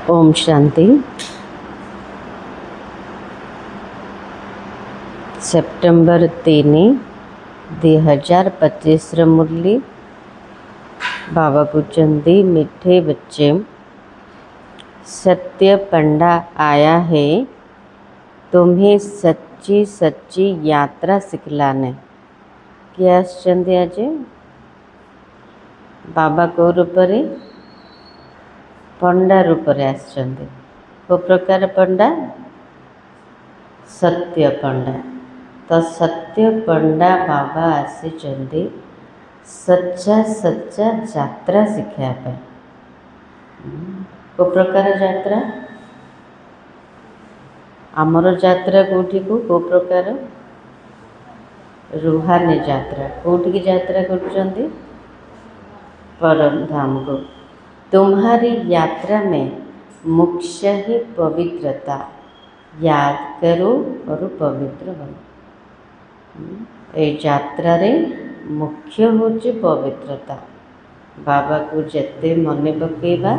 Om Shanti. September 3 2025 मुरली बाबा पूछती मीठे बच्चे, सत्य पंडा आया है तुम्हें सच्ची सच्ची यात्रा सिखलाने। किए आसछन्ति आज बाबा को रूपरे पंडा रूपरे आसछन्ति। को प्रकार पंडा? सत्य पंडा। तो सत्य पंडा बाबा आसीचन्ति सच्चा सच्चा यात्रा शिखाइबा। को प्रकार यात्रा? आमर यात्रा कोठी को प्रकार? रूहानी यात्रा। कोठी की यात्रा करछन्ति? परम धाम को। तुम्हारी यात्रा में मुख्य ही पवित्रता। याद करो और पवित्र बनो। ये यात्रा रे मुख्य होची पवित्रता। बाबा को जेते मने पकेबा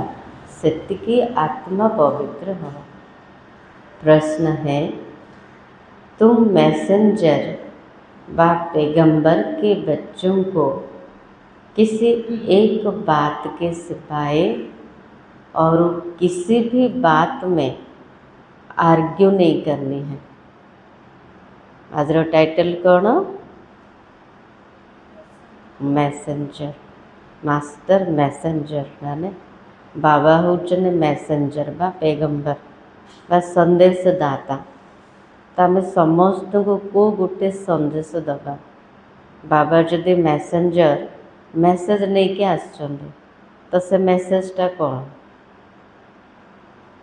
सेतिकी आत्मा पवित्र हो। प्रश्न है, तुम मैसेंजर व पैगंबर के बच्चों को किसी एक बात के सिवाय और किसी भी बात में आर्ग्यू नहीं करनी है। आज टाइटल कौन? मैसेंजर। मास्टर मैसेंजर माने बाबा होचने मैसेंजर बा पैगंबर बा संदेश दाता। तो आम समस्त को गोटे संदेश दबा। बाबा जदि मैसेंजर मैसेज नहीं के आसछन्ति तो से मैसेजटा कौन?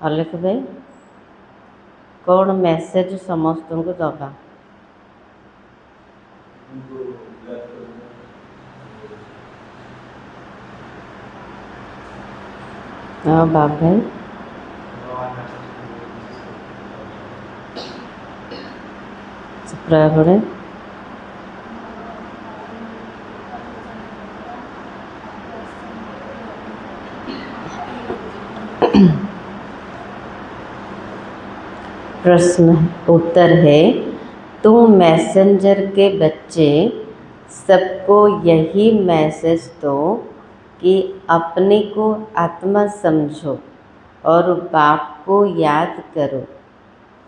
अलेख भाई कौन मैसेज समस्त को दबा? हाँ बाप भाई प्राय प्रश्न उत्तर है, तुम मैसेंजर के बच्चे सबको यही मैसेज दो कि अपने को आत्मा समझो और बाप को याद करो,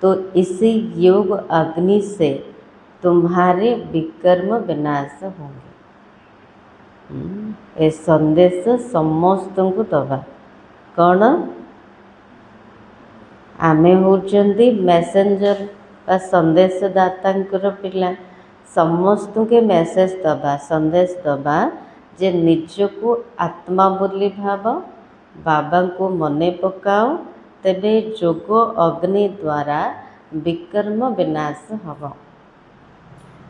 तो इसी योग अग्नि से तुम्हारे विकर्म विनाश होंगे। ये संदेश समस्त को दबा। कौन? आमे होचंदी मैसेंजर बा संदेशदाता पिला। समस्त के मैसेज दबा, संदेश दबा जे निज को आत्मा बोली भाव, बाबा को मने पकाओ, तेबे जोग अग्नि द्वारा विकर्म विनाश हब।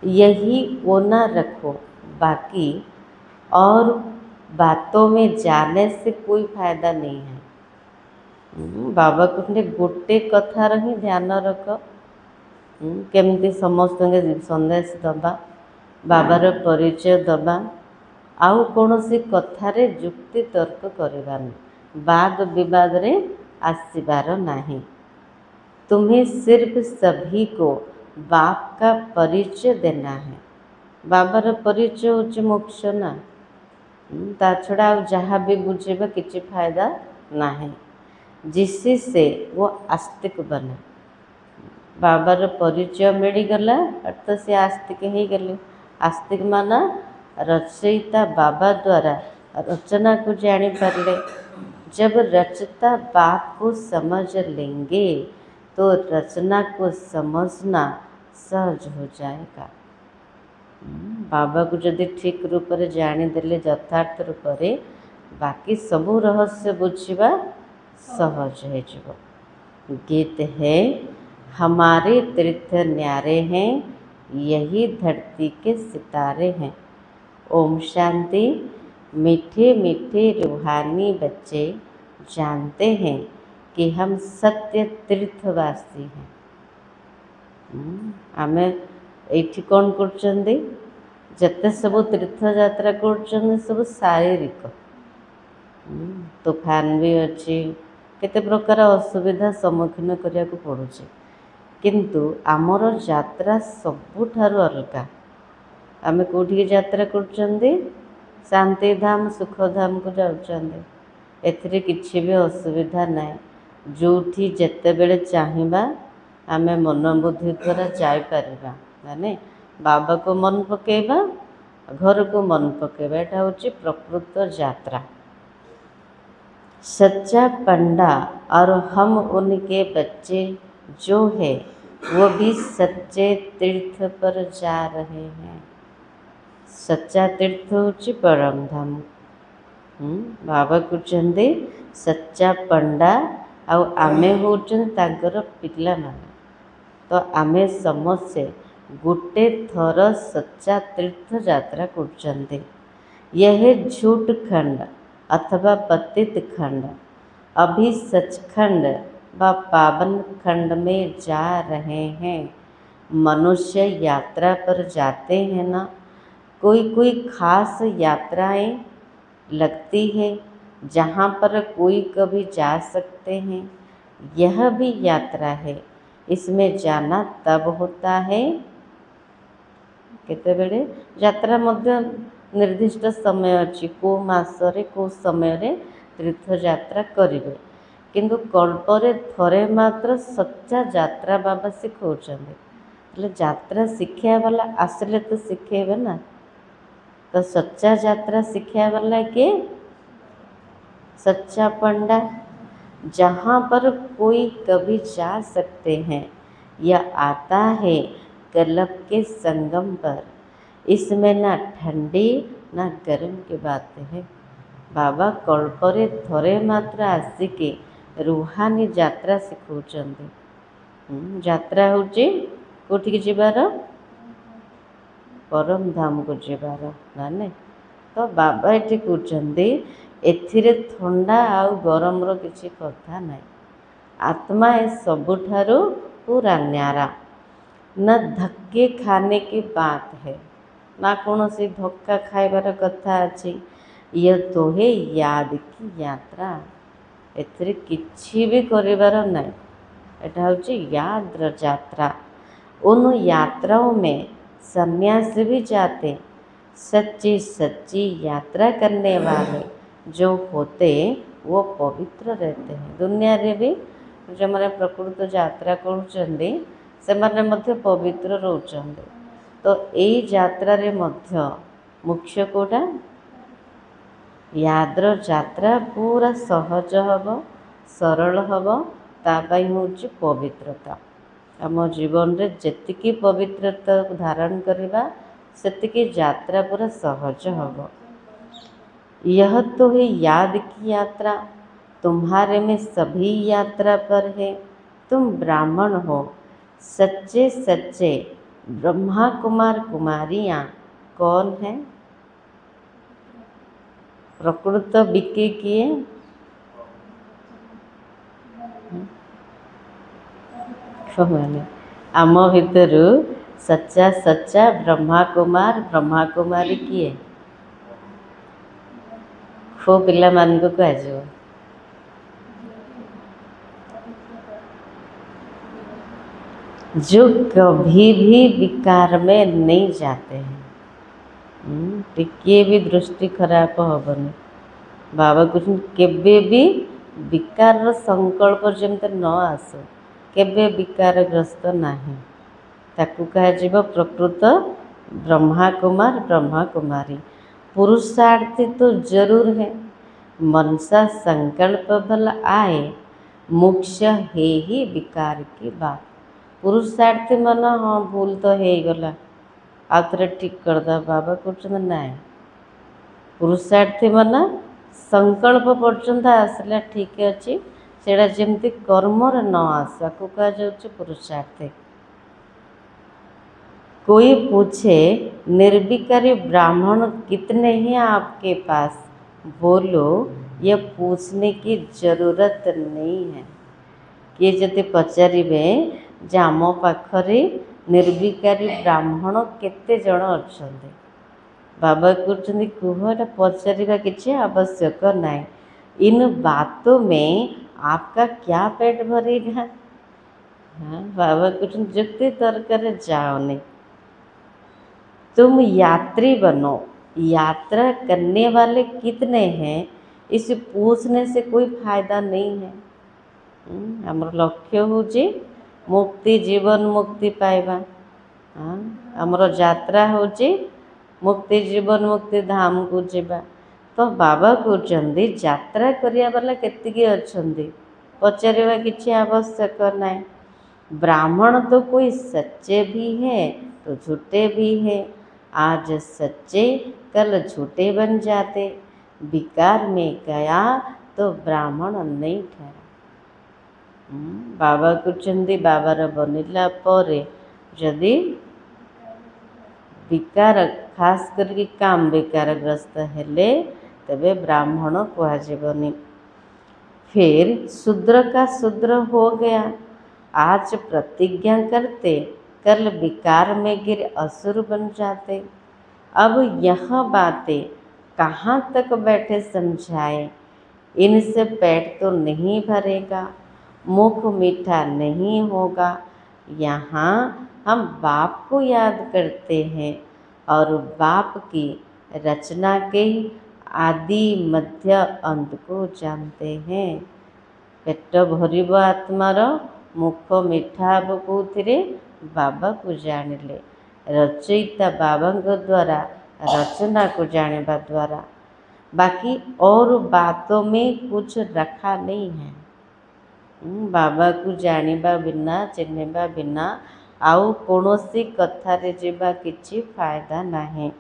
यही ओना रखो, बाकी और बातों में जाने से कोई फायदा नहीं है। बाबा कहते गोटे कथार ही ध्यान रख। केमती समस्त के संदेश दबा, बाबार परिचय दबा, आउ कौन सी कथारे जुक्ति तर्क करवानी, वाद विवाद रे आसबार नहीं। तुम्हें सिर्फ सभी को बाप का परिचय देना है। बाबार परिचय होचे मोक्ष ना। ता छड़ा जहाँ भी बुझेबा किसी फायदा नहीं, जिससे से वो आस्तिक बने। बाबार परिचय मिलगला अर्थ से आस्तिक हो गले। आस्तिक माना रचयिता बाबा द्वारा रचना को जानी पारे। जब रचता बाप को समझ लेंगे तो रचना को समझना सहज हो जाएगा। बाबा को जदि ठीक रूप से जानीदेले यथार्थ रूप से, बाकी सबू रहस्य बुझा सहज हो। गीत है, हमारे तीर्थ न्यारे हैं, यही धरती के सितारे हैं। ओम शांति। मीठे मीठे रूहानी बच्चे जानते हैं कि हम सत्य तीर्थवासी हैं। आमे एठी कौन करछन्ति? जते सब तीर्थ यात्रा कर सब शारीरिक। तूफान भी अच्छी, केते प्रकार असुविधा सम्मुखीन करिया को पड़ुଛି, किंतु आमर यात्रा सबुठारु अलगा। आमे कोठी यात्रा करचंदी, शांति धाम सुख धाम को जाउचंदी, एथिरे किछि भी असुविधा नाय। जोठी जेते बेले चाहिबा आमे मन बुद्धि द्वारा जाई परिबा, माने बाबा को मन पकेबा, घर को मन पकेबा, एटा होची प्रकृत यात्रा। सच्चा पंडा और हम उनके बच्चे जो है वो भी सच्चे तीर्थ पर जा रहे हैं। सच्चा तीर्थ होची परम धाम। बाबा कहते सच्चा पंडा आउ आमे होचन तांकर पिला माने, तो आमे समस्ते गोटे थर सच्चा तीर्थ यात्रा करचंदे। यह झूठ खंड अथवा पतित खंड अभी सचखंड व पावन खंड में जा रहे हैं। मनुष्य यात्रा पर जाते हैं ना, कोई खास यात्राएं लगती है जहाँ पर कोई कभी जा सकते हैं। यह भी यात्रा है, इसमें जाना तब होता है केते बेले यात्रा मध्य निर्दिष्ट समय अच्छी, को मासरे को समय रे तीर्थ यात्रा करिवे, किंतु कल्परे थरे मात्र सच्चा यात्रा बाबा सिखौचंदे। એટલે यात्रा शिक्षा वाला आसले तो सिखेबे ना, तो सच्चा यात्रा शिक्षा वाला के सच्चा पंडा, जहाँ पर कोई कभी जा सकते हैं। यह आता है कल्प के संगम पर, इसमें ना ठंडी ना गर्म की बात है। बाबा कल्परे थरे मात्र आसिके रूहानी यात्रा सिखौचंदे। यात्रा होची कोठी की जिबार, परम धाम को जिबार माने। तो बाबा एठी कहउचंदे एथिरे ठंडा आउ गरम रो किछि कथा नाय। आत्मा ए सबुठारो पूरा न्यारा। न धक्के खाने की बात है, ना कौनसी धक्का खाइबार कथा अछि। यह तो है याद की यात्रा, एथिरे किछि भी करिबार नाय। एटा होची याद र यात्रा। उन यात्राओं में सन्यासी भी जाते। सच्ची सच्ची यात्रा करने वाले जो होते वो पवित्र रहते हैं। दुनिया रे भी जो माने प्रकृत यात्रा करुचंदी से माने मध्य पवित्र रहउचंदी। तो एई यात्रा रे मध्य मुख्य कोटा याद्र यात्रा पूरा सहज हब, सरल हब, तापाई होची पवित्रता। आम जीवन रे जेतिकी पवित्रता धारण करिबा सेतिकी यात्रा पूरा सहज हब। यह तो है याद की यात्रा, तुम्हारे में सभी यात्रा पर है। तुम ब्राह्मण हो, सच्चे सच्चे ब्रह्मा कुमार कुमारियाँ कौन है? प्रकृत बिके किए कहने आम भितर सच्चा सच्चा ब्रह्मा कुमारी किए खो पिला मान को कह जो कभी भी विकार में नहीं जाते हैं। टिके भी दृष्टि खराब हेनी। बाबा कुछ केबे भी विकार संकल्प जमते न आसो, केबे विकारग्रस्त नहीं। ताकू कह प्रकृत ब्रह्मा कुमारी। पुरुषार्थी तो जरूर है, मनसा संकल्प भल आए, मोक्ष है ही विकार की बात। पुरुषार्थी मन हाँ भूल तो है गला आउे ठीक करदा। बाबा कहते ना पुरुषार्थी मन संकल्प पर्यंत आसला ठीक अच्छे, सेड़ा जमती कर्मर न आसा को कहा जाउछि पुरुषार्थी। कोई पूछे निर्विकारी ब्राह्मण कितने हैं आपके पास, बोलो ये पूछने की जरूरत नहीं है। किए जदि पचारे जे आम पाखरे निर्विकारी ब्राह्मण केते जण अछंते, बाबा कहते कह एटा पचारिबा किछि आवश्यक नाई। इन बातों में आपका क्या पेट भरेगा। हाँ, बाबा कुछ जुक्ति तर्क जाओ नहीं, तुम यात्री बनो। यात्रा करने वाले कितने हैं इसे पूछने से कोई फायदा नहीं है। आमर लक्ष्य होची मुक्ति, जीवन मुक्ति पाइबा। हाँ, आमर यात्रा होची मुक्ति जीवन मुक्ति धाम को जीवा। तो बाबा कहते यात्रा करिया वाला केतिकी अछंती पचारिबा किछि आवश्यक नहीं। ब्राह्मण तो कोई सच्चे भी हैं तो झूठे भी हैं। आज सच्चे कल झूठे बन जाते। विकार में गया तो ब्राह्मण नहीं ठहरा। बाबा कहते बाबार बनिला परे जदि विकार खास करके काम विकारग्रस्त हेले तबे ब्राह्मण कहजिबनी। फिर शूद्र का शूद्र हो गया। आज प्रतिज्ञा करते कल विकार में गिर असुर बन जाते। अब यह बातें कहाँ तक बैठे समझाए। इनसे पेट तो नहीं भरेगा, मुख मीठा नहीं होगा। यहाँ हम बाप को याद करते हैं और बाप की रचना के आदि मध्य अंत को जानते हैं। पेट भरिब आत्मार, मुख मीठा हब कौथिरे बाबा को जानिले। रचयिता बाबा द्वारा, रचना को जानिबा द्वारा। बाकी और बातों में कुछ रखा नहीं है। बाबा को जानिबा बिना, चिन्हिबा बिना आउ कौनसी कथारे जीवा किछि फायदा नहीं।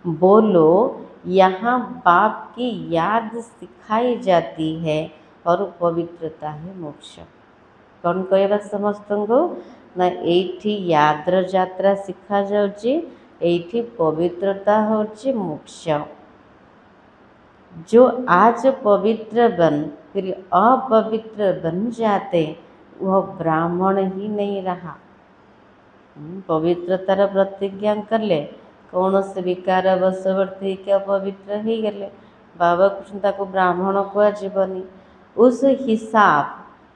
बोलो, यहाँ बाप की याद सिखाई जाती है और पवित्रता है मोक्ष। कौन कहबा समस्त को ना एठी याद्र यात्रा शिखा जाउची, एठी पवित्रता होची मोक्ष। जो आज पवित्र बन फिर अपवित्र बन जाते वह ब्राह्मण ही नहीं रहा। पवित्रतार प्रतिज्ञा कले कौन से विकार वशवर्ती के अपवित्र ही गले बाबा कृष्ण को ब्राह्मण कहजीवनी। उस हिसाब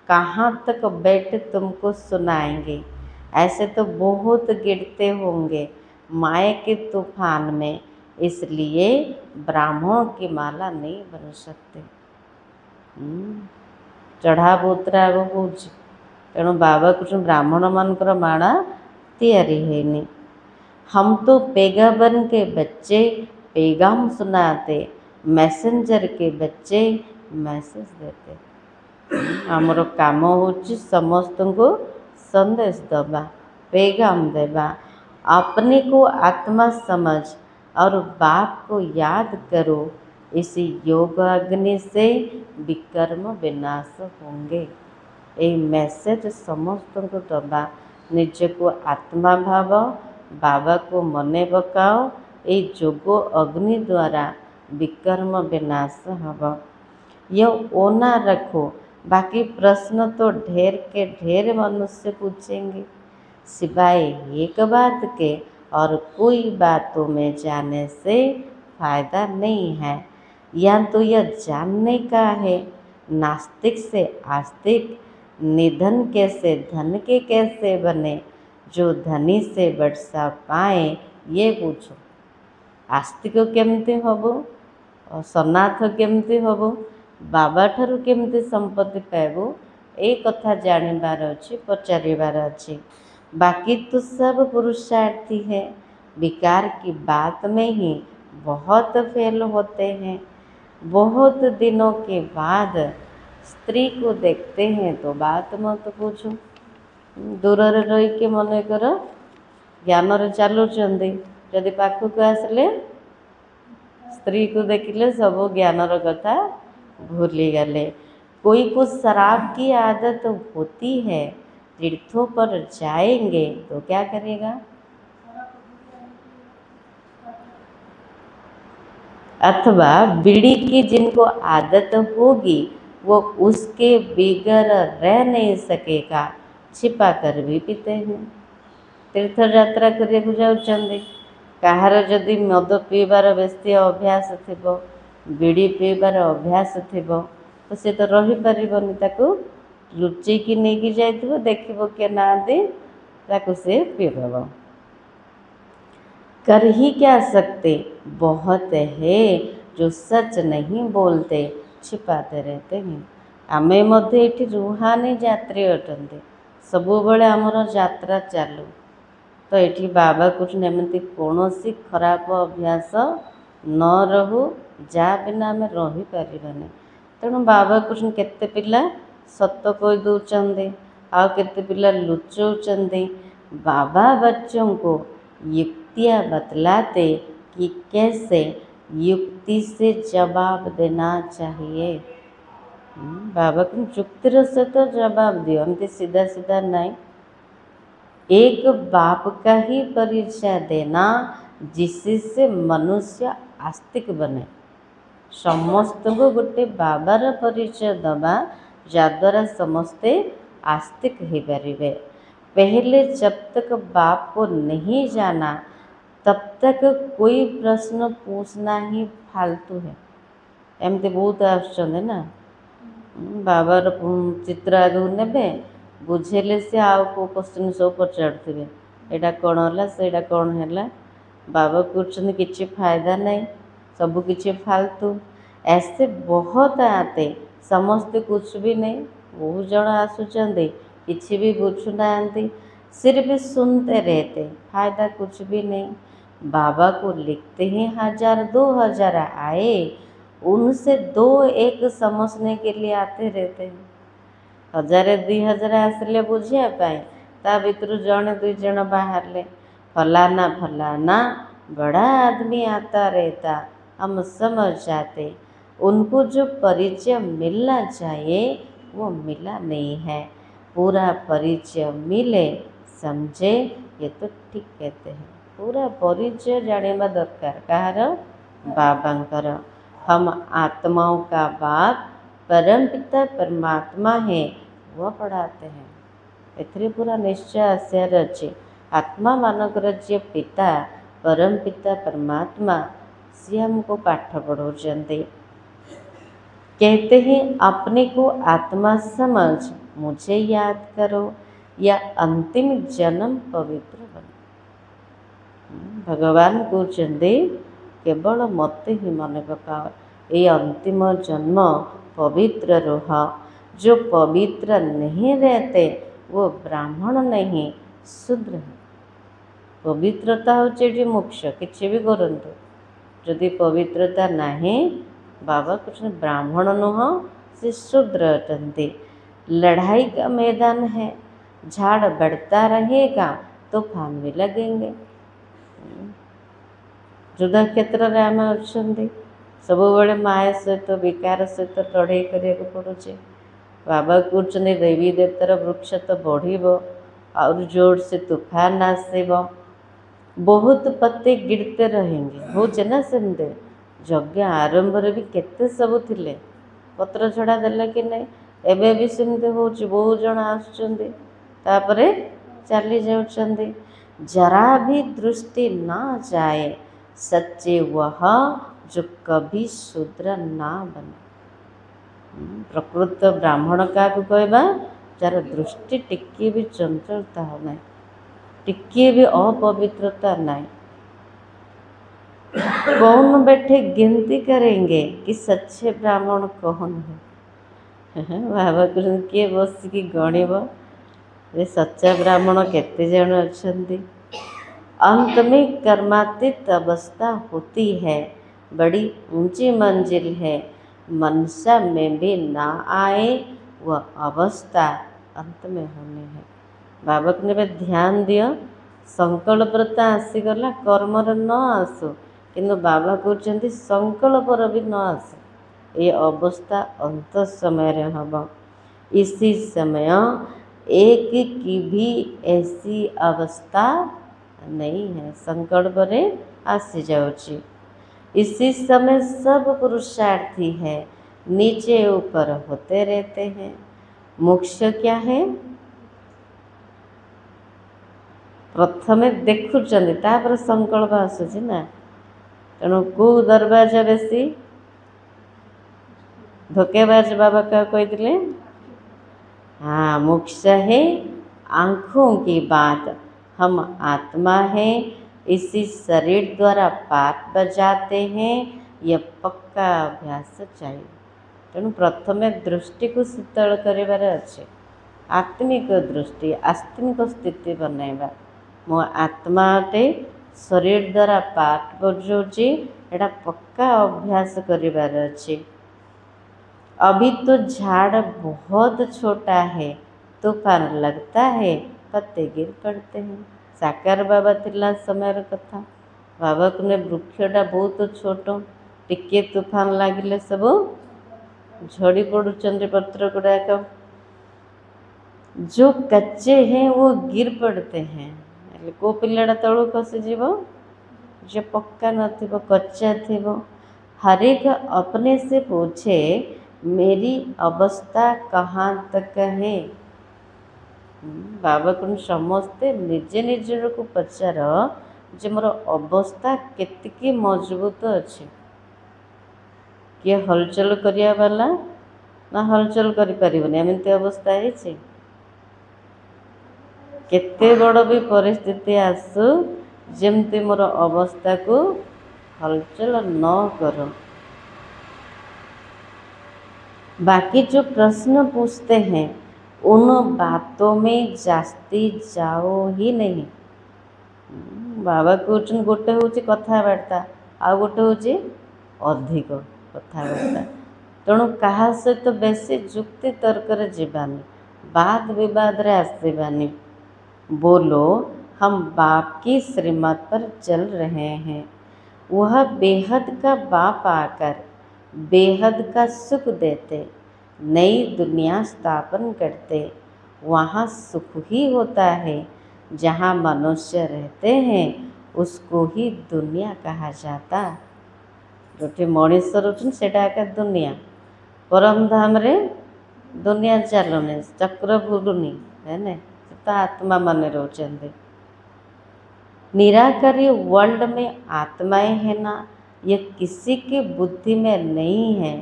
कहाँ तक बैठ तुमको सुनाएंगे। ऐसे तो बहुत गिरते होंगे माया के तूफान में, इसलिए ब्राह्मणों की माला नहीं बन सकते। चढ़ा उतरा हो तेणु बाबा कृष्ण ब्राह्मण मानकर माला तैयारी है। हम तो पैगंबर के बच्चे पैगाम सुनाते, मैसेंजर के बच्चे मैसेज देते। आमर काम होची समस्त को संदेश दबा, पैगाम देवा। अपने को आत्मा समझ और बाप को याद करो। इसी योग अग्नि से विकर्म विनाश होंगे। ये मैसेज समस्त को दबा। निज को आत्मा भाव, बाबा को मने पकाओ। ये जोग अग्नि द्वारा विकर्म विनाश हब। यह ओना रखो। बाकी प्रश्न तो ढेर के ढेर मनुष्य पूछेंगे, सिवाय एक बात के और कोई बातों में जाने से फायदा नहीं है। या तो यह जानने का है नास्तिक से आस्तिक, निधन कैसे धन के कैसे बने, जो धनी से वर्षा पाए ये पूछो। आस्तिक केमती हबो, सनाथ केमती हबो, बाबा ठारू केमती संपत्ति पाइबो, ए कथा जानिबार अछि, पचारिबार अछि। बाकी तो सब पुरुषार्थी है। विकार की बात में ही बहुत फेल होते हैं। बहुत दिनों के बाद स्त्री को देखते हैं तो बात मत पूछो। दूर रही के मन कर ज्ञान चलुचंदी, जदि पाखक आसले स्त्री को देखिले सब ज्ञानर कथा भूली गले। कोई को शराब की आदत होती है, तीर्थों पर जाएंगे तो क्या करेगा। अथवा बीड़ी की जिनको आदत होगी वो उसके बिगर रह नहीं सकेगा, छिपा कर भी पीते हैं। तीर्थ यात्रा करने जाउछंदी, कहार जदि मद पीबार बेसी अभ्यास थिबो, बीड़ी पीबार अभ्यास थिबो, तो सी तो रही पारिबनी, ताकू लुचेकी नहीं जाइथिबो, देखिबो किए नांदी ताकू से पीदेब। कर ही क्या सकते, बहुत है जो सच नहीं बोलते, छिपाते रहते हैं। आमे मध्य एठी रुहानी यात्री अटंती, सबुबले आमर यात्रा चालू। तो ये बाबा कृष्ण एमती कौन सी खराब अभ्यास न रहू, जा बिना आम रही पारिबानी। तेणु बाबा कृष्ण केते पिला सत कही दौरान, आउ केते पिला लुचौचंदी। बाबा बच्चों को युक्तियाँ बतलाते कि कैसे युक्ति से जवाब देना चाहिए। बाबा को युक्तिर से तो जवाब दियो, एमती सीधा सीधा नहीं। एक बाप का ही परिचय देना जिससे मनुष्य आस्तिक बने। समस्त को गोटे बाबार परिचय दबा जद्वारा समस्ते आस्तिक हो पारे। पहले जब तक बाप को नहीं जाना तब तक कोई प्रश्न पूछना ही फालतू है। एमती बहुत आसुचंदे ना, बाबार चित्र आगू ने बुझेले से आउ को क्वेश्चन सब पचाड़े, एटा कौन है सेटा कौन है। बाबा कहते किसी फायदा नहीं, सब किसी फालतू। ऐसे बहुत आते, समस्ते कुछ भी नहीं। बहुत जन आसुचंदे किसी भी बुझुना, सिर्फ सुनते रहते, फायदा कुछ भी नहीं। बाबा को लिखते ही 1000-2000 आए, उनसे 2-1 समझने के लिए आते रहते हैं। 1000-2000 आसिले बुझापी, ता भीतर जड़े 2 जन बाहर फलाना फलाना बड़ा आदमी आता रहता, हम समझ जाते। उनको जो परिचय मिलना चाहिए वो मिला नहीं है। पूरा परिचय मिले, समझे, ये तो ठीक कहते हैं। पूरा परिचय जानिबा दरकार कहार, बाबांकर। हम आत्माओं का बाप परम पिता परमात्मा है, वह पढ़ाते हैं। एथरे पूरा निश्चय आसार अच्छे। आत्मा मानकर जे पिता परम पिता परमात्मा सी हमको पाठ पढ़ाते। कहते हैं अपने को आत्मा समझ, मुझे याद करो, या अंतिम जन्म पवित्र बनो। भगवान कहते केवल मते ही मन पकाओ, ये अंतिम जन्म पवित्र रह। जो पवित्र नहीं रहते वो ब्राह्मण नहीं, शूद्र है। पवित्रता होचे मोक्ष, किसी भी करंतु जदि पवित्रता नहीं, बाबा कृष्ण ब्राह्मण नुह, से शूद्र अटंती। लड़ाई का मैदान है, झाड़ बढ़ता रहेगा तूफान भी लगेंगे। युद्ध क्षेत्र में आम अच्छा सब बड़े माया सहित विकार सहित लड़ाई करने पड़ुचे। बाबा कहते देवी देवतार वृक्ष तो बढ़ और जोर से तूफान आसब, बहुत पत्ते गिरते रहेंगे। हो ना सेमते यज्ञ आरंभ भी केते सब थिले, पत्र छड़ा देले कि नहीं, एबे भी सेमते होची। बहुत जन आसुचंदी तापरे चली जाउचंदी। जरा भी दृष्टि ना जाए, सच्चे वह जो कभी शूद्र ना बने। प्रकृत ब्राह्मण क्या कहबा, जार दृष्टि टिके भी चंचलता ना, टिके भी अपवित्रता नहीं। कौन बैठे गिनती करेंगे कि सच्चे ब्राह्मण कौन है। बाबा कहते किए बसिकी गणिब ये सच्चा ब्राह्मण केते जन अच्छे। अंत में कर्मातीत अवस्था होती है, बड़ी ऊंची मंजिल है। मनसा में भी ना आए वह अवस्था अंत में होनी है। बाबा ने ध्यान दियो, संकल्पता आसीगला कर्मर न आसु, किंतु बाबा कहते संकल्पर भी न आसे, ये अवस्था अंत समय हम। इसी समय एक की भी ऐसी अवस्था नहीं है, संकल्प रे आसी जाउची। इसी समय सब पुरुषार्थी है, नीचे ऊपर होते रहते हैं। मोक्ष क्या है, प्रथमे देखुचंदी तापर संकल्प आसुची ना। तेणु को दरवाजा बेसी धोखेबाज बाबा क्या कहते? हाँ, मोक्ष है आँखों की बात, हम आत्मा हैं, इसी शरीर द्वारा पाठ बजाते हैं, यह पक्का अभ्यास चाहिए। तेणु प्रथमे दृष्टि को शीतल कर अच्छे, आत्मिक दृष्टि आस्तिक स्थिति बनैबा। मो आत्मा अटे, शरीर द्वारा पाठ बजाऊँची, एटा पक्का अभ्यास करिबार अच्छे। अभी तो झाड़ बहुत छोटा है, तूफान लगता है, पत्ते गिर पड़ते हैं। साकार बाबा थिला समय कथा, बाबा को वृक्षटा बहुत छोट, टिके तूफान लगिले सब झड़ी पड़ुचंद पत्र गुड़ाक, जो कच्चे हैं वो गिर पड़ते हैं। को पिलाटा तलू खसीज, जो पक्का न कच्चा थी। हर एक अपने से पूछे, मेरी अवस्था कहाँ तक है। बाबा को समस्ते निजे निजे को पचार जे मोर अवस्था केतिकी मजबूत अच्छे। किए हलचल करिया वाला ना हलचल करि परिबनी, एमती अवस्था है। केते बड़ भी परिस्थिति आसु, जमती मोर अवस्था को हलचल न करो। बाकी जो प्रश्न पूछते हैं उन बातों में जास्ती जाओ ही नहीं। बाबा कहते गोटे हूँ कथबार्ता, आ गोटे हूँ अधिक कथबार्ता। तेणु क्या सहित बेसी जुक्ति तर्क जीवानी, वाद विवाद रे आसबानी। बोलो हम बाप की श्रीमत पर चल रहे हैं, वह बेहद का बाप आकर बेहद का सुख देते, नई दुनिया स्थापन करते। वहाँ सुख ही होता है, जहाँ मनुष्य रहते हैं उसको ही दुनिया कहा जाता। जो मनीष रोचन सेटा एका दुनिया, परम धाम रे दुनिया चलुनी, चक्र बुलुनी है ना, तो आत्मा मन रोचंदे। निराकारी वर्ल्ड में आत्माएं है ना, ये किसी की बुद्धि में नहीं है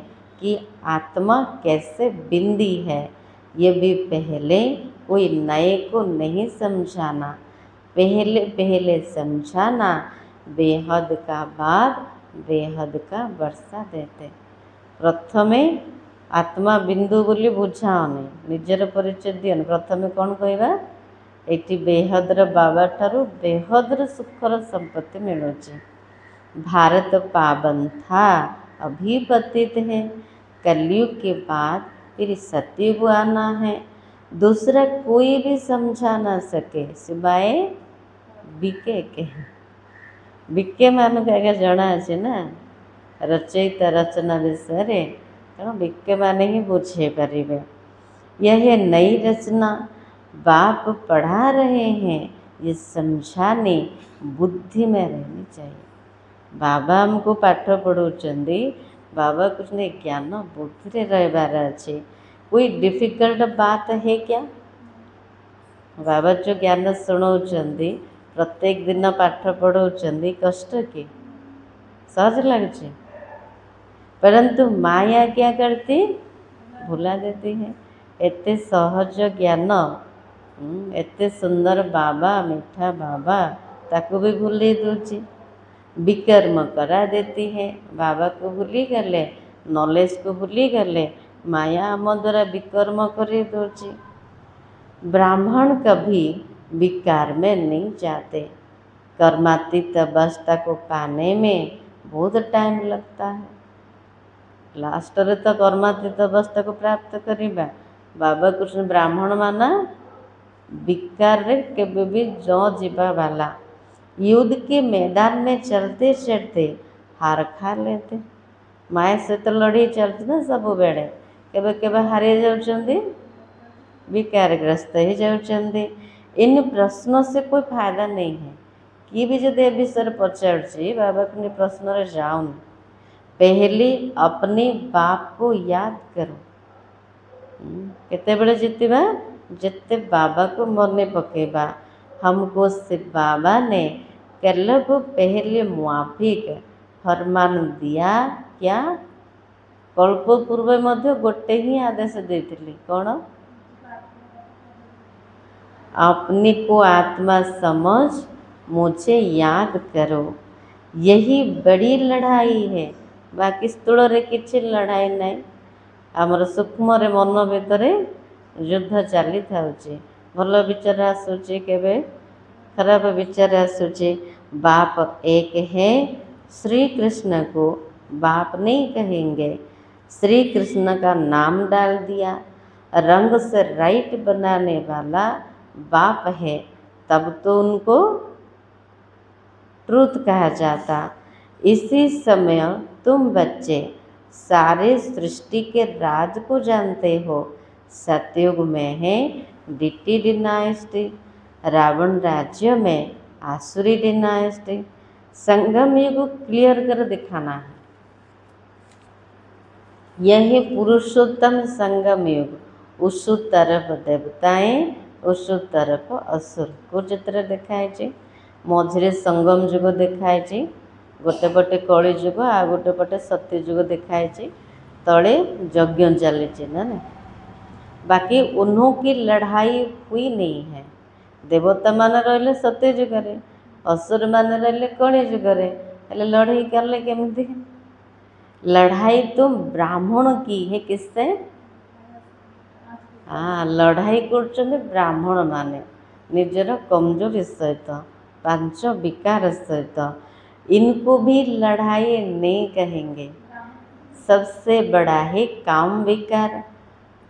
कि आत्मा कैसे बिंदी है। ये भी पहले कोई नए को नहीं समझाना, पहले पहले समझाना, बेहद का बाद बेहद का वर्षा देते। प्रथमे आत्मा बिंदु बोली बुझाओनी, निजर परिचय दियन। प्रथमे कौन कहवा, ये बेहदर बाबा ठारू बेहदर सुखर संपत्ति मिलुची। भारत पावन था, अभी बतीत है, कलयुग के बाद फिर सतयुग आना है। दूसरा कोई भी समझा ना सके सिवाय बीके के। बीके मान क्या जना अच्छे ना, रचयिता रचना विषय तेणु बीके माने ही बुझे पारे। यह नई रचना बाप पढ़ा रहे हैं, ये समझाने बुद्धि में रहनी चाहिए। बाबा हमको पाठ पढ़ाउछंदी, बाबा कुछ नहीं ज्ञान बुद्धि रे रहबार अच्छे। कोई डिफिकल्ट बात है क्या? बाबा जो ज्ञान शुणाउछंदी, प्रत्येक दिन पाठ पढ़ाउछंदी, कष्ट के सहज लगुचे। परंतु माया क्या करती, भुला देती है। एते सहज ज्ञान, एते सुंदर बाबा, मीठा बाबा, ताको भी भूली दूची, विकर्म करा देती है। बाबा को भूली गले, नॉलेज को भूली गले, माया आम द्वारा विकर्म कर दूची। ब्राह्मण कभी विकार में नहीं जाते, कर्मातीत अवस्था को पाने में बहुत टाइम लगता है। लास्ट रे तो कर्मातीत अवस्था को प्राप्त करिबा। बाबा कृष्ण ब्राह्मण माना विकार रे केबे भी जो जीवा वाला, युद्ध के मैदान में चलते चलते हार खा लेते। माया से तो लड़ी चलती ना सब बेड़े, केबे केबे हारी जाउछंदी, विकारग्रस्त ही जाउछंदी। इन प्रश्नों से कोई फायदा नहीं है। कि भी जब ए विषय पचार बाबा के प्रश्न रे जाऊन, पहले अपने बाप को याद करो। केते बेले जीतवा, जिते बाबा को मने पकेबा। हमको से बाबा ने कलब पहले मुआफिक फरमान दिया क्या, कल्प पूर्व मध्य गोटे ही आदेश देती कौन अपने को आत्मा समझ मुझे याद करो। यही बड़ी लड़ाई है। बाकी स्थूल किसी लड़ाई नहीं। आमर सूक्ष्म मन भितर युद्ध चली था। भल विचार आसूची केवे खराब विचार आसूची। बाप एक है, श्री कृष्ण को बाप नहीं कहेंगे। श्री कृष्ण का नाम डाल दिया। रंग से राइट बनाने वाला बाप है, तब तो उनको ट्रूथ कहा जाता। इसी समय तुम बच्चे सारे सृष्टि के राज को जानते हो। सतयुग में है डीटी डिनाइस्टी, रावण राज्य में आसुरी डिनाइस्टी। संगम युग क्लियर कर दिखाना है। यही पुरुषोत्तम संगम युग। उसु तरफ देवताएं, उसु तरफ असुर को चित्र देखाई। मझे संगम जुग देखाई। गोटे पटे कली जुग आ गोटे पटे सत्य जुग देखाई। तले यज्ञ चली ना। बाकी उन्हों की लड़ाई हुई नहीं है। देवता मान रही सत्य जुगरे, असुर मान रही कली जुगरे। हेले लड़ाई कले केमती? लड़ाई तो ब्राह्मण की है। किससे? हाँ, लड़ाई कर ब्राह्मण माने निजर कमजोरी सहित, पांच विकार सहित। इनको भी लड़ाई नहीं कहेंगे। सबसे बड़ा है काम विकार।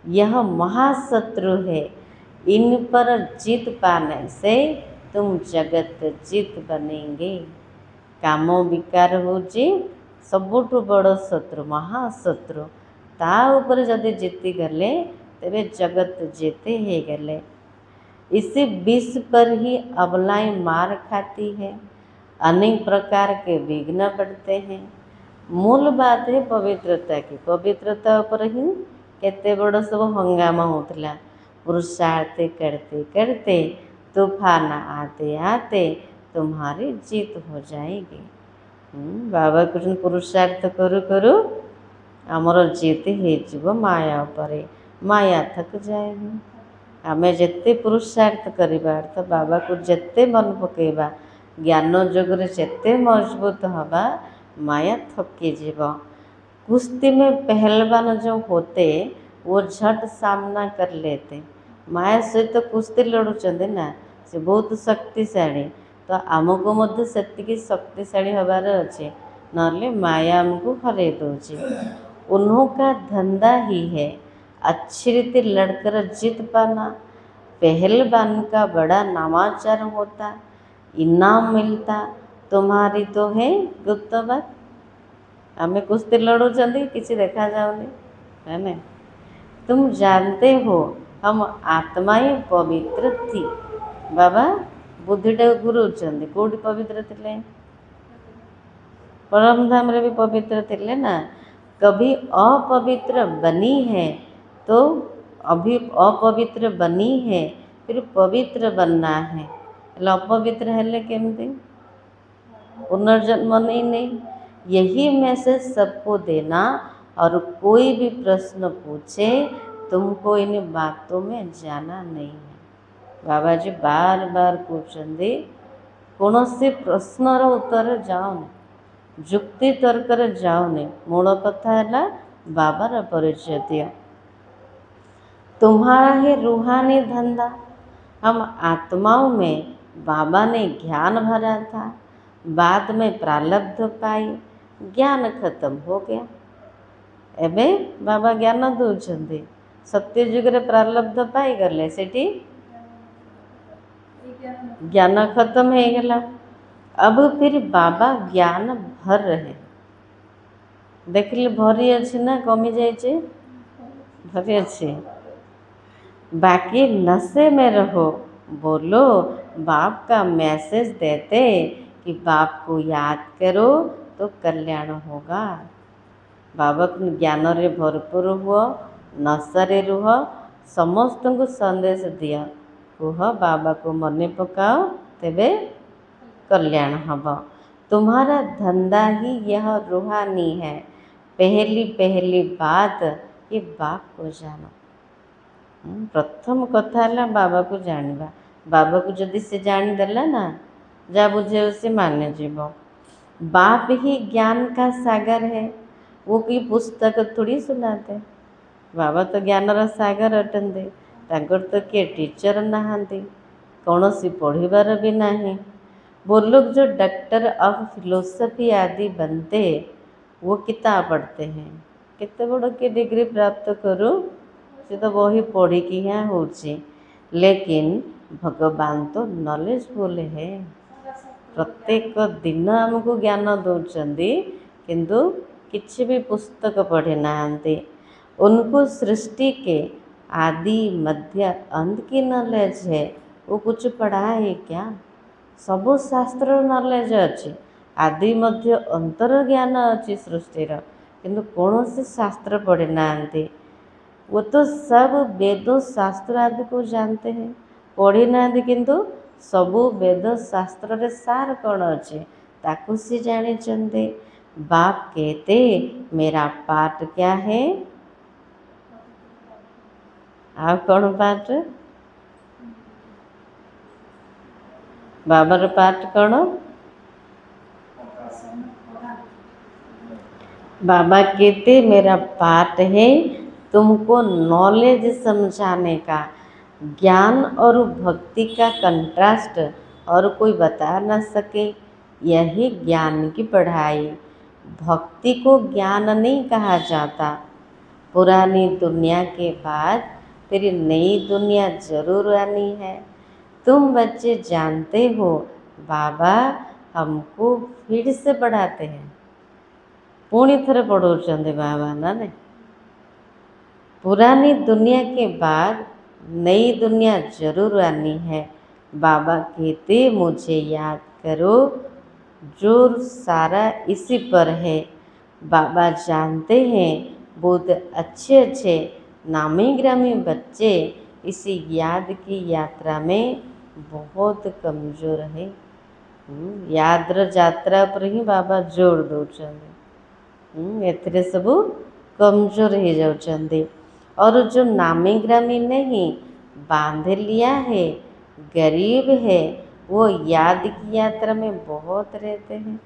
यह महाशत्रु है। इन पर जीत पाने से तुम जगत जीत बनेंगे। काम विकार होची सबुठु बड़ शत्रु, महाशत्रु। ता ऊपर जदि जीति गले तेरे जगत जीते ही गले। इसी विष पर ही अबलाएं मार खाती है। अनेक प्रकार के विघ्न पड़ते हैं। मूल बात है पवित्रता की। पवित्रता पर ही केते बड़ सब हंगामा होता। पुरुषार्थ करते करते तूफान आते आते तुम्हारी जीत हो जाएगी। बाबा कृष्ण पुरुषार्थ करू करू आमर जीत हो माया उपरे। माया थक जाएगी। आमे जिते पुरुषार्थ करवा अर्थ बाबा को जिते मन पकेबा, ज्ञान जोगरे जिते मजबूत हवा, माया थकी जीव। कुश्ती में पहलवान जो होते वो झट सामना कर लेते। माया सहित तो कुश्ती लड़ुचंदे ना, से बहुत शक्तिशाली। तो आमको मध्य सेतिकी शक्तिशाली हबार अच्छे, नले माया आमको हरे दौचे। उन्हों का धंधा ही है अच्छी रीति लड़कर जीत पाना। पहलवान का बड़ा नामाचार होता, इनाम मिलता। तुम्हारी तो है गुप्त बात। हमें कुश्ती लड़ुचंदी किसी देखा जाओनी है ना। तुम जानते हो हम आत्माएं पवित्र थी। बाबा बुद्धिटा गुरु चंदी कौटी पवित्र थे? परम धाम रे भी पवित्र थे ना। कभी अपवित्र बनी है तो अभी अपवित्र बनी है, फिर पवित्र बनना है। अपवित्र हेले केमती? पुनर्जन्म नहीं। यही मैसेज सबको देना। और कोई भी प्रश्न पूछे तुमको इन बातों में जाना नहीं है। बाबा जी बार बार पूछते कौन से प्रश्नर उत्तर जाओ, जुक्ति तर्क जाओने। मूल कथा है बाबार परिचय दिया। तुम्हारा है रूहानी धंधा। हम आत्माओं में बाबा ने ज्ञान भरा था, बाद में प्रारब्ध पाई, ज्ञान खत्म हो गया। एबे बाबा ज्ञान दौरान सत्य जुगरे प्रारब्ध पाई गले से ज्ञान खत्म हो गला। अब फिर बाबा ज्ञान भर रहे। देख ले भरी अच्छे ना कमी जाइए? भरी अच्छे। बाकी नशे में रहो, बोलो बाप का मैसेज देते कि बाप को याद करो तो कल्याण होगा। बाबा को ज्ञान रे भरपूर हुआ, नशा रुह, समस्त को संदेश दिया। कुह बाबा को मन पकाओ तेबे कल्याण हम। तुम्हारा धंधा ही यह रूहानी है। पहली पहली बात ये बाप को जानो। प्रथम कथा है बाबा को जानवा। बाबा को जदि से जानीदेला ना जहाँ बुझे से माने जीव। बाप ही ज्ञान का सागर है, वो कोई पुस्तक थोड़ी सुनाते। बाबा तो ज्ञानर सागर अटंते, तांकर तो किए टीचर नहांती, कौन सी पढ़ीबार भी नहीं। वो लोग जो डॉक्टर ऑफ फिलोसफी आदि बनते वो किताब पढ़ते हैं, कितने बड़ के डिग्री प्राप्त करूँ से तो वही पढ़ी कि हाँ होची। लेकिन भगवान तो नॉलेजफुल है, प्रत्येक दिन आमको ज्ञान दौरान किंतु किसी भी पुस्तक पढ़े नहांती। उनको सृष्टि के आदि मध्य अंत की नॉलेज है, वो कुछ पढ़ा है क्या? सबो शास्त्र नॉलेज अच्छी, आदि मध्य अंतर ज्ञान अच्छी सृष्टिर, किंतु कौन से शास्त्र पढ़े नांती। वो तो सब वेद शास्त्र आदि को जानते हैं, पढ़ी ना किंतु सबू वेद शास्त्र रे सार कौन अच्छे ताकू सी जानी चंदे। बाप कहते मेरा पाठ क्या है? आप कौन पाठ? बाबर पाठ कौन? बाबा कहते मेरा पाठ है तुमको नॉलेज समझाने का। ज्ञान और भक्ति का कंट्रास्ट और कोई बता न सके, यही ज्ञान की पढ़ाई। भक्ति को ज्ञान नहीं कहा जाता। पुरानी दुनिया के बाद फिर नई दुनिया जरूर आनी है। तुम बच्चे जानते हो बाबा हमको फिर से पढ़ाते हैं, पुणी थरे पढ़ाते बाबा ना ने। पुरानी दुनिया के बाद नई दुनिया जरूर आनी है। बाबा कहते मुझे याद करो, जोर सारा इसी पर है। बाबा जानते हैं बहुत अच्छे अच्छे नामी ग्रामी बच्चे इसी याद की यात्रा में बहुत कमज़ोर है। याद्र यात्रा पर ही बाबा जोर दौरान एथिरे सबू कमज़ोर हो जाउछंदी। और जो नामी ग्रामी नहीं बांध लिया है, गरीब है, वो याद की यात्रा में बहुत रहते हैं।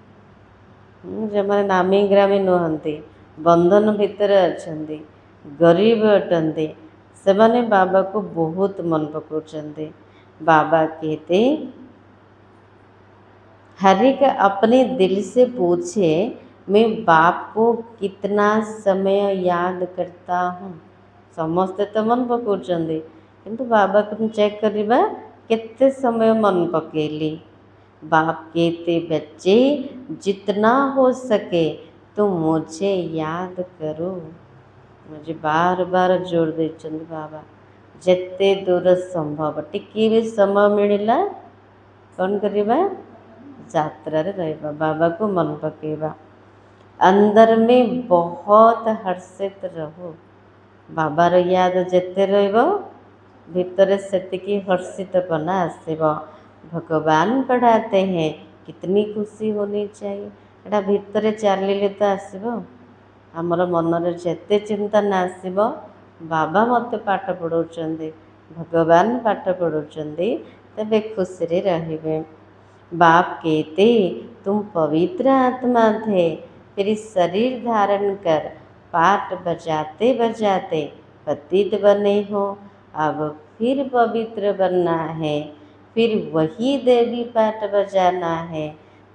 जो मैंने नामी ग्रामी नुहंती बंधन भितर अच्छंदी, गरीब अटंती, से माने बाबा को बहुत मन पकाउछंदी। बाबा कहते हर एक अपने दिल से पूछे मैं बाप को कितना समय याद करता हूँ। समस्ते तो मन पकाउछंदी, किंतु बाबा को चेक करवा केते समय मन पकेली। बाप कहते बच्चे जितना हो सके तुम मुझे याद करो। मुझे बार बार जोर देछंदी बाबा, जिते दूर संभव टिके भी समय मिलला कौन करवा यात्रा रे रहबा, बाबा को मन पकेबा। अंदर में बहुत हर्षित रहो। बाबार याद जिते रहिबो भितर सेतिकी हर्षितपना आसिबो। भगवान पढ़ाते हैं, कितनी खुशी होनी चाहिए। एटा भितर चलिले तो आसिबो। आमर मनरे जेते चिंता ना आसिबो बाबा मते पाठ पढ़ाउछंदी, भगवान पाठ पढ़ाउछंदी, तबे खुशी रे रहिबे। बाप कहते तुम पवित्र आत्मा थे, फिर शरीर धारण कर पाठ बजाते बजाते पतित बने हो। अब फिर पवित्र बनना है, फिर वही देवी पाठ बजाना है।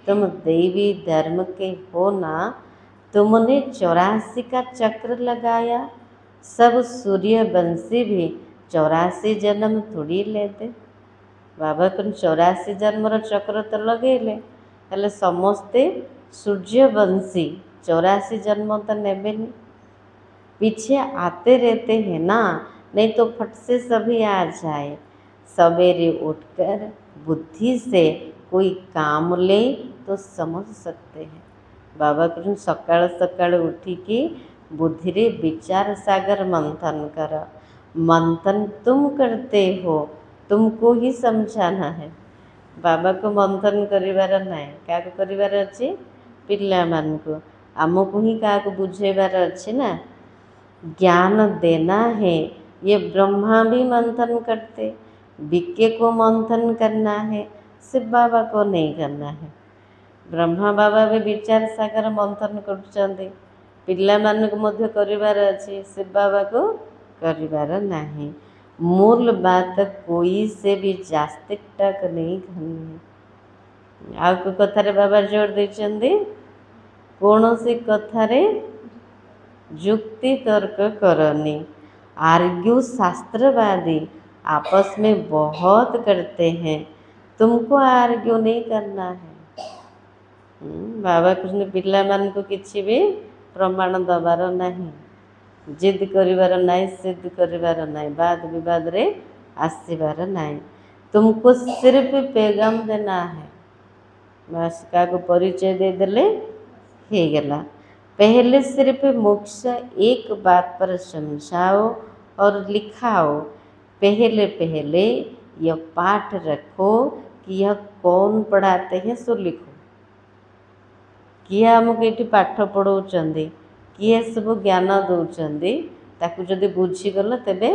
तुम देवी धर्म के हो ना। तुमने 84 का चक्र लगाया, सब सूर्यवंशी भी 84 जन्म थोड़ी लेते। बाबा को 84 जन्मर चक्र तो लगेले, हेले समस्ते सूर्यवंशी 84 जन्म तो नेबेनी। पीछे आते रहते हैं ना, नहीं तो फट से सभी आ जाए। सवेरे उठकर बुद्धि से कोई काम ले तो समझ सकते हैं। बाबा को सकाळ सकाळ उठिकी बुद्धि रे विचार सागर मंथन कर। मंथन तुम करते हो, तुमको ही समझाना है। बाबा को मंथन करिवार नहीं, क्या करिवार अच्छी पिला मानकु। आमको ही क्या बुझेबार अच्छे ना। ज्ञान देना है, ये ब्रह्मा भी मंथन करते, बीके को मंथन करना है, शिव बाबा को नहीं करना है। ब्रह्मा बाबा भी विचार सागर मंथन कर पिलाମାନଙ୍କୁ ମଧ୍ୟ କରିବାର ଅଛି, शिव बाबा को କରିବାର ନାହିଁ। मूल बात कोई से भी जास्तिक तक नहीं करनी है। आउ को कथारे बाबा जोर देचंदी, कौन सी कथारे जुक्ति तर्क करनी। आर्ग्यू शास्त्रवादी आपस में बहुत करते हैं, तुमको आर्ग्यू नहीं करना है। बाबा कृष्ण पिला मान को किसी भी प्रमाण दबार नहीं, जिद करिवार नहीं, सिद्ध करिवार नहीं, वाद विवाद रे आसीबार नहीं। तुमको सिर्फ पैगाम देना है, बस का को परिचय दे देले हे गला। पहले सिर्फ मोक्ष एक बात पर समझाओ और लिखाओ। पहले पहले यह पाठ रखो कि यह कौन पढ़ाते हैं सो लिखो। किए आमको ये पाठ पढ़ाऊँच, किए सब ज्ञान दौरान, ताकू जदि बुझीगल तेबे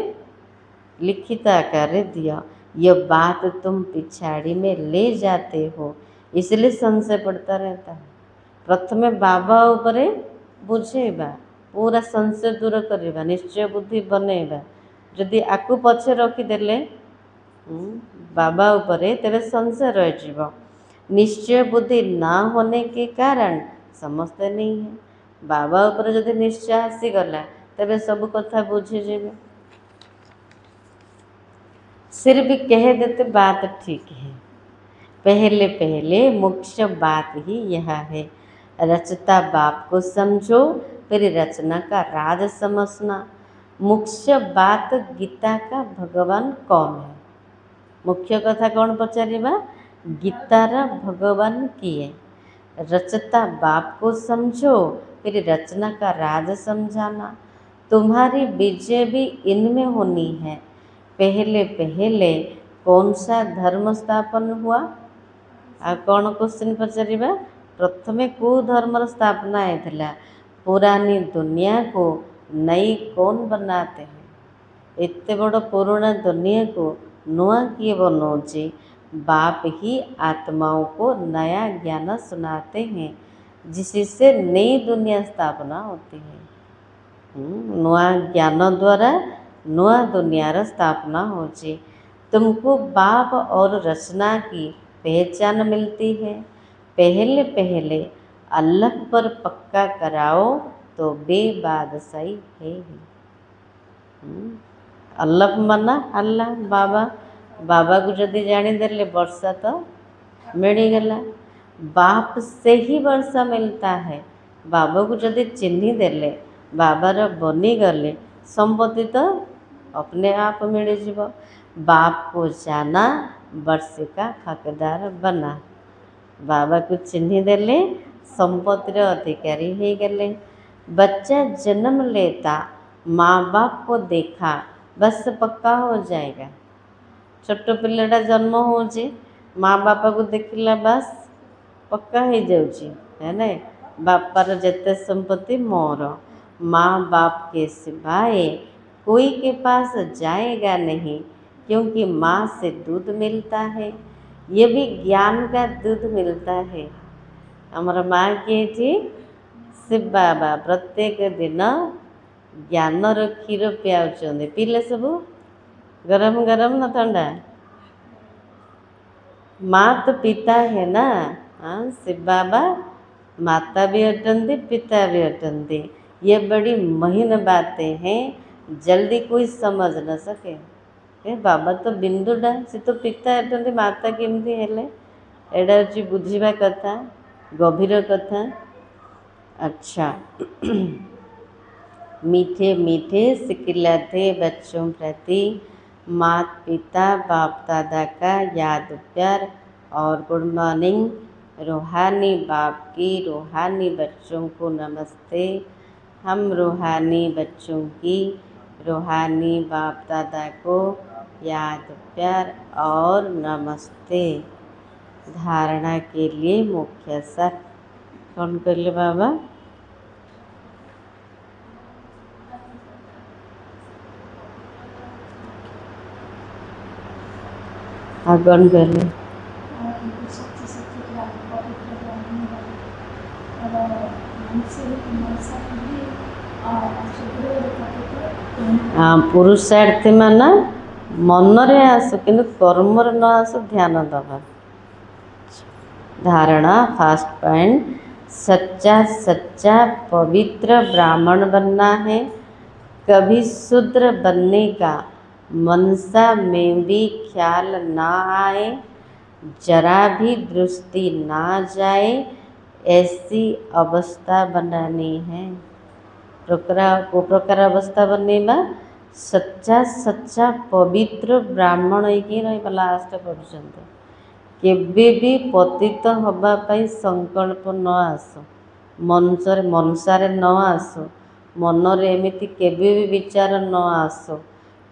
लिखित आकार दिया। यह बात तुम पिछाड़ी में ले जाते हो, इसलिए संशय पड़ता रहता है। प्रथमे बाबा उपरे बुझेबा, पूरा संशय दूर करवा, निश्चय बुद्धि बनैबा। जदि आकु पछे रखीदेले बाबा उपरे, तेरे संशय रह। निश्चय बुद्धि ना होने के कारण समझते नहीं है। बाबा ऊपर जदि निश्चय आसीगला तेरे सब कथा बुझीजे। सिर्फ कह देते बात ठीक है। पहले पहले मुख्य बात ही यह है, रचता बाप को समझो, फिर रचना का राज समझना। मुख्य बात गीता का भगवान कौन है। मुख्य कथा कौन पचारिबा, गीतार भगवान किए। रचता बाप को समझो, फिर रचना का राज समझाना। तुम्हारी विजय भी इनमें होनी है। पहले पहले कौन सा धर्म स्थापन हुआ, आ कौन क्वेश्चन पचारिबा, प्रथमे को धर्म स्थापना होता। पुरानी दुनिया को नई कौन बनाते हैं। इतने बड़ पुराना दुनिया को नुआ किए बनाऊँचे, बाप ही आत्माओं को नया ज्ञान सुनाते हैं, जिससे नई दुनिया स्थापना होती है। नुआ ज्ञान द्वारा नुआ दुनियार स्थापना होची। तुमको बाप और रचना की पहचान मिलती है। पहले पहले अल्लाह पर पक्का कराओ तो बेबादशाही है ही। अल्लाह मना अल्लाह बाबा, बाबा को जदि जानीदेले वर्षा तो मिलगला। बाप से ही वर्षा मिलता है। बाबा को जदि चिन्ही देले, बाबार बनीगले, संपत्ति तो अपने आप मिलଯିव। बाप को जाना, वर्षे का हकदार बना। बाबा को चिन्ही देले, संपत्तिर अधिकारी हो गले। बच्चा जन्म लेता, माँ बाप को देखा, बस पक्का हो जाएगा। छोट पिलाटा जन्म होचे, माँ बापा को देखला बस पक्का हो जाऊँची है ना। बापार जेते संपत्ति मोर, माँ बाप के सिवाय कोई के पास जाएगा नहीं, क्योंकि माँ से दूध मिलता है। ये भी ज्ञान का दूध मिलता है। हमारा माँ किए थी शिव बाबा प्रत्येक दिन ज्ञानर क्षीर पियाउछन्ति। पीले सब गरम गरम न ठंडा। माँ तो पिता है ना। हाँ, शिव बाबा माता भी अटंती, पिता भी अटंती। ये बड़ी महीन बातें हैं, जल्दी कोई समझ न सके। ए बाबा तो बिंदुडा, से तो पिता अटंती, माता केमती हेले। एडा होची बुझिबा कथा, गभीर कथा। अच्छा मीठे मीठे सिकिलाते बच्चों प्रति माता पिता बाप दादा का याद प्यार और गुड मॉर्निंग। रूहानी बाप की रूहानी बच्चों को नमस्ते। हम रूहानी बच्चों की रूहानी बाप दादा को याद प्यार और नमस्ते। धारणा के लिए मुख्य सर कौन कर ले बाबा, ଆଉ କ'ଣ କହିଲେ? ପୁରୁଷାर्थी ମାନେ ମନରେ ଆସୁ କିନ୍ତୁ କର୍ମରେ ନ ଆସୁ ଧ୍ୟାନ ଦେବା। धारणा फर्स्ट पॉइंट, सच्चा सच्चा पवित्र ब्राह्मण बनना है। कभी शूद्र बनने का मनसा में भी ख्याल ना आए, जरा भी दृष्टि ना जाए, ऐसी अवस्था बनानी है। को प्रकार अवस्था बनवा सच्चा सच्चा पवित्र ब्राह्मण होगी रहा लास्ट पढ़ुंत केबे भी पतित हवापाई संकल्प न आसो, मनसारे न आसो, मनरे एमिति केबे भी विचार न आसो,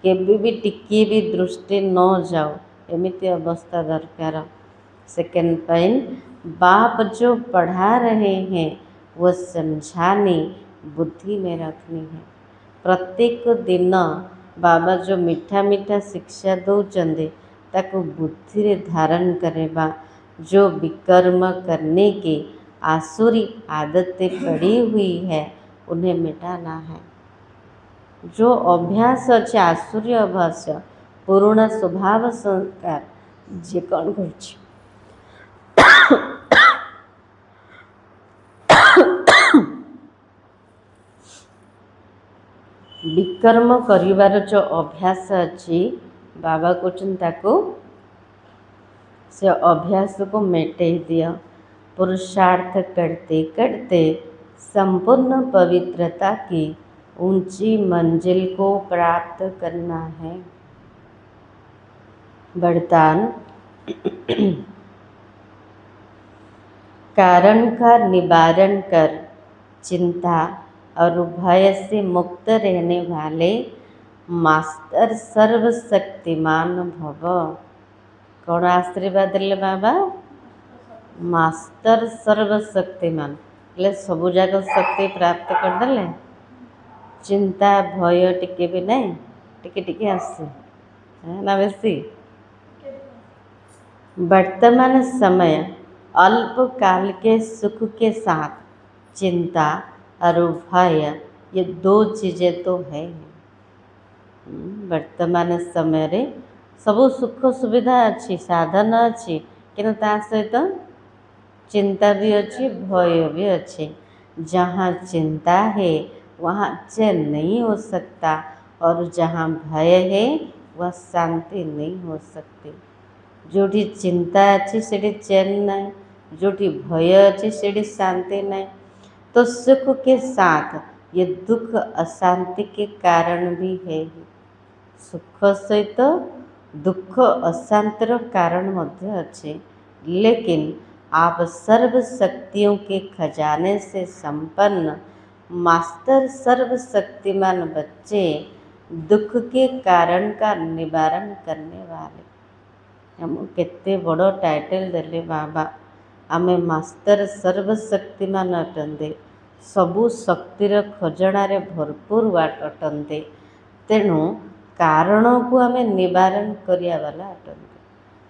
केबे भी टिके भी दृष्टि न जाओ, एमिति अवस्था दरकार। सेकेंड पॉइंट, बाप जो पढ़ा रहे हैं वो समझाने बुद्धि में रखनी है। प्रत्येक दिन बाबा जो मीठा मीठा शिक्षा दौरान ताको बुद्धि रे धारण करवा। जो विकर्म करने के आसुरी आदतें पड़ी हुई है उन्हें मिटाना है। जो अभ्यास अच्छे आसुरी अभ्यास पुराना स्वभाव संस्कार जे कौन कर विकर्म करिवार जो अभ्यास अच्छी बाबा को से अभ्यास को मेटे दिया। पुरुषार्थ करते करते संपूर्ण पवित्रता की ऊंची मंजिल को प्राप्त करना है। वरदान, कारण का निवारण कर चिंता और भय से मुक्त रहने वाले मास्टर सर्वशक्तिमान भव। कौन आशीर्वाद देले बाबा? मास्टर सर्वशक्तिमान ले सबु जाक शक्ति प्राप्त करदेले। चिंता भय टिके भी नहीं, टिके टिके आसे ना बेसी। वर्तमान समय अल्प काल के सुख के साथ चिंता और भय ये दो चीज़ें तो है। वर्तमान समय रे सबु सुख सुविधा अच्छी, साधन अच्छी, किंतु ता सहित चिंता भी अच्छी, भय भी अच्छी। जहाँ चिंता है वहाँ चैन नहीं हो सकता, और जहाँ भय है वह शांति नहीं हो सकती। जोटी चिंता अच्छी सेठी चैन नहीं, जोटी भय अच्छी सेठी शांति नहीं। तो सुख के साथ ये दुख अशांति के कारण भी है। सुख सहित दुख अशांतिर कारण मध्य अच्छे। लेकिन आप सर्व शक्तियों के खजाने से संपन्न मास्टर सर्वशक्तिमान बच्चे दुख के कारण का निवारण करने वाले। हम केते बड़ो टाइटल देले बाबा। आमे मास्टर सर्वशक्तिमान अटंदे, सबु शक्तिर खजनारे भरपूर अटंदे। तेणु कारण को आमे निवारण करिया वाला अटंदे,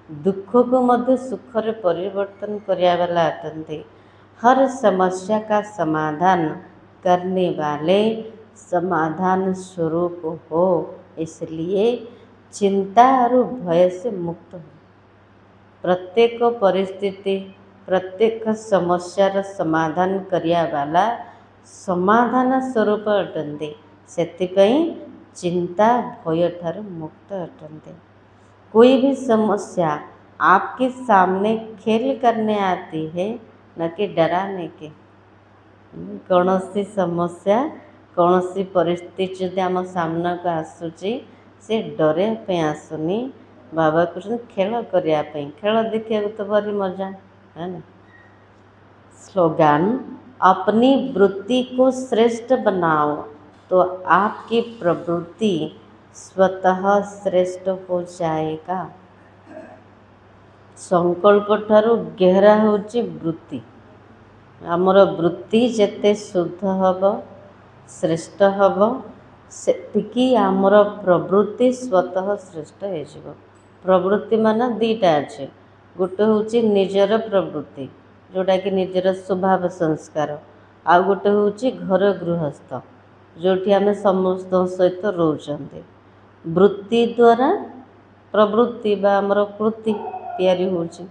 दुख को मध्य सुख रे परिवर्तन करिया वाला अटंदे। हर समस्या का समाधान करने वाले समाधान स्वरूप हो, इसलिए चिंता और भय से मुक्त हो। प्रत्येक परिस्थिति प्रत्येक समस्यार समाधान करिया वाला समाधान स्वरूप अटंते। सेतिपई चिंता भय ठार मुक्त अटंते। कोई भी समस्या आपके सामने खेल करने आती है, न कि डराने के। कौन सी समस्या कौन सी परिस्थिति जदि आम सामना को आसूची से डरे पे आसुनी। बाबा कहते खेल करने, खेल देखा तो भारी मजा है ना। स्लोगान, अपनी वृत्ति को श्रेष्ठ बनाओ तो आपकी प्रवृत्ति स्वतः श्रेष्ठ हो जाएगा। संकल्प ठारू गहरा होची वृत्ति। आमर वृत्ति जेते शुद्ध हब श्रेष्ठ हब, सेतिकी आमर प्रवृत्ति स्वतः श्रेष्ठ हो। प्रवृत्ति मान दीटा अच्छे, गोटे हूँ निजर प्रवृत्ति जोटा कि निजर स्वभाव संस्कार, आउ गोटे हूँ घर गृहस्थ जो आम समस्त सहित रोचते। वृत्ति द्वारा प्रवृत्ति बा आमर कृति तैयारी होची।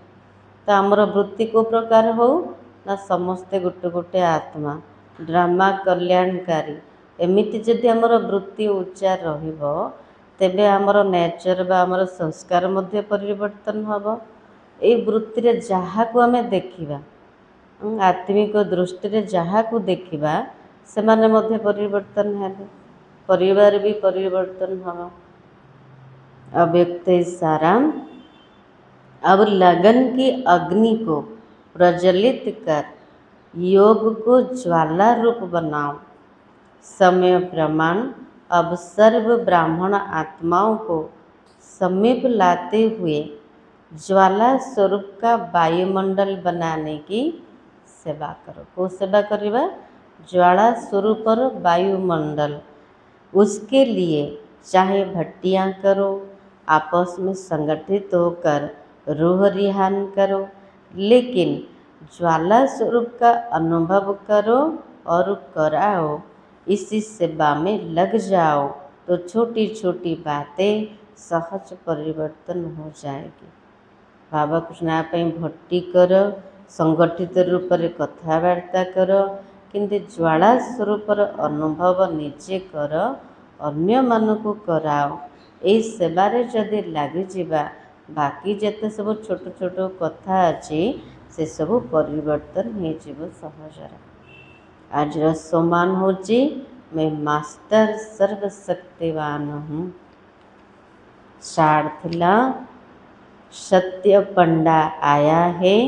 तो आमर वृत्ति को प्रकार हो ना समस्ते गोटे गोटे आत्मा ड्रामा कल्याणकारी एमिति जदि आमर वृत्ति उच्चा रहिबो तेबे आमर नेचर बा आमर संस्कार मध्य परिवर्तन हबो। ए वृत्ति रे जहा को आमे देखिबा आत्मिक दृष्टि रे जहा को देखिबा से माने मध्य परिवर्तन हेबे, परिवार भी परिवर्तन हबो। अव्यक्त सारांश, अब लगन की अग्नि को प्रज्वलित कर योग को ज्वाला रूप बनाओ। समय प्रमाण, अब सर्व ब्राह्मण आत्माओं को समीप लाते हुए ज्वाला स्वरूप का वायुमंडल बनाने की सेवा करो। को सेवा करिबा? ज्वाला स्वरूप वायुमंडल। उसके लिए चाहे भट्टियाँ करो, आपस में संगठित होकर रूह रिहान करो, लेकिन ज्वाला स्वरूप का अनुभव करो और कराओ। इसी सेवा में लग जाओ तो छोटी छोटी बातें सहज परिवर्तन हो जाएगी। बाबा कृष्ण भट्टी कर, संगठित रूप से कथबार्ता कर, किंतु ज्वाला स्वरूप अनुभव निजे कर, अन्य मानक कराओ। यही सेवारे जदि लगी जावा बाकी जिते सब छोट छोट कथा अच्छी से सब परिवर्तन हो सहजरे। आज सम्मान हूँ मैं मास्टर सर्वशक्तिवान हूँ। सार थिला सत्य पंडा आया है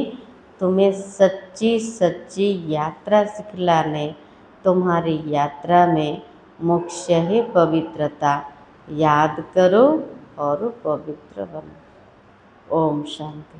तुम्हें सच्ची सच्ची यात्रा सिखलाने। तुम्हारी यात्रा में मुख्य है पवित्रता। याद करो और पवित्र बनो। ओम शांति।